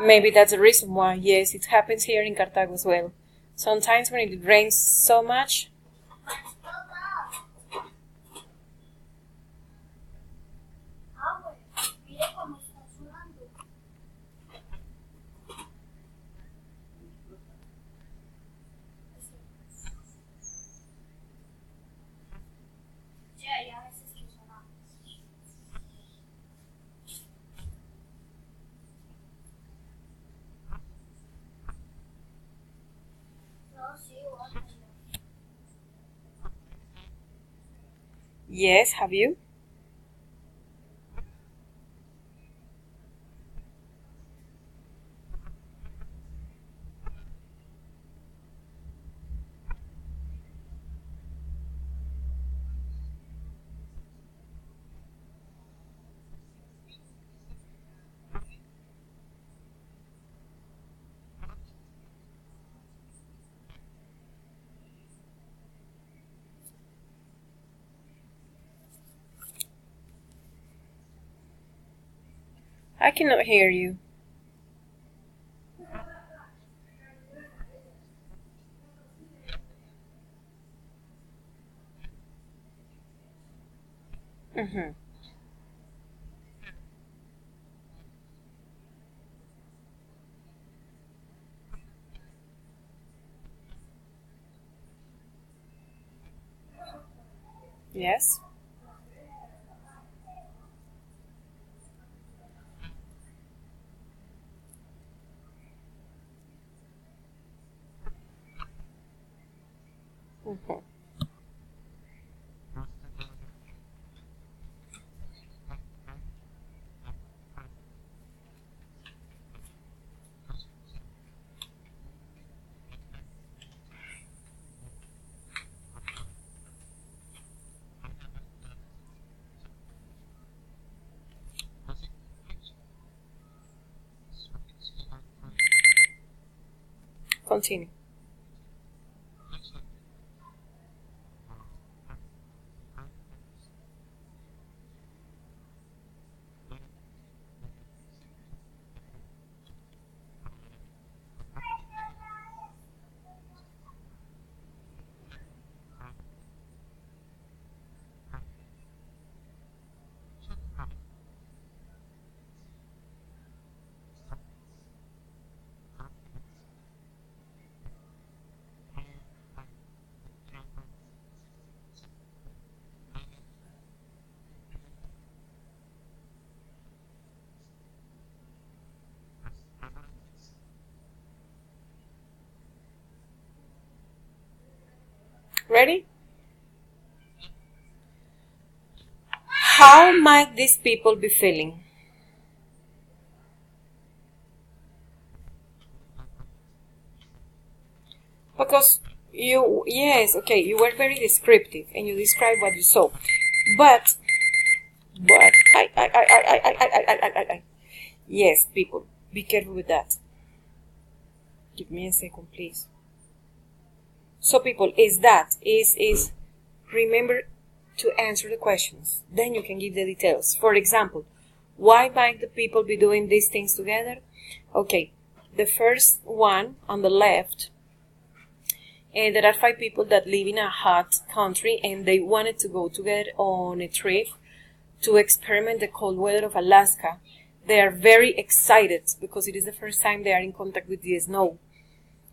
Maybe that's the reason why. Yes, it happens here in Cartago as well. Sometimes when it rains so much. Yes, have you? I cannot hear you. Mm-hmm. Yes. Mm-hmm. Continue. Ready? How might these people be feeling? Because yes, okay, you were very descriptive and you described what you saw. But, yes, people, be careful with that. Give me a second, please. So, people, remember to answer the questions. Then you can give the details. For example, why might the people be doing these things together? Okay, the first one on the left, and there are 5 people that live in a hot country and they wanted to go together on a trip to experiment the cold weather of Alaska. They are very excited because it is the first time they are in contact with the snow.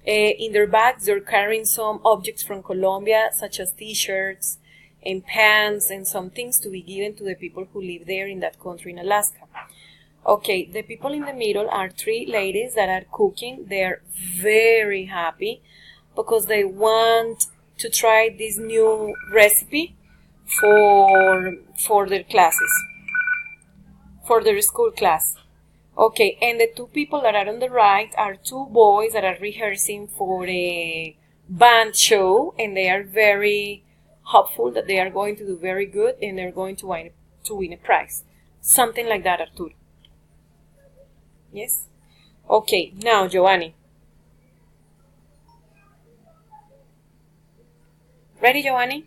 In their bags, they're carrying some objects from Colombia, such as t-shirts and pants and some things to be given to the people who live there in that country in Alaska. Okay, the people in the middle are 3 ladies that are cooking. They're very happy because they want to try this new recipe for their classes, for their school class. Okay, and the 2 people that are on the right are 2 boys that are rehearsing for a band show, and they are very hopeful that they are going to do very good and they're going to win a prize. Something like that, Arturo. Yes? Okay, now, Giovanni. Ready, Giovanni?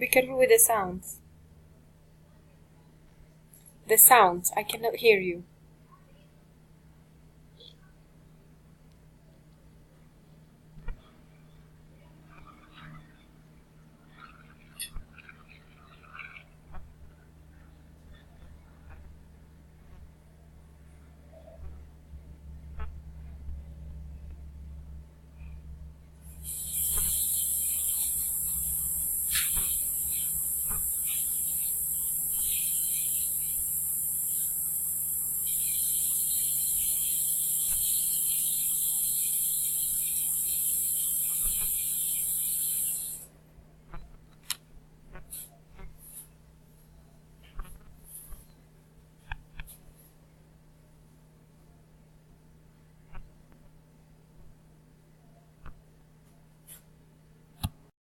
Be careful with the sounds. The sounds. I cannot hear you.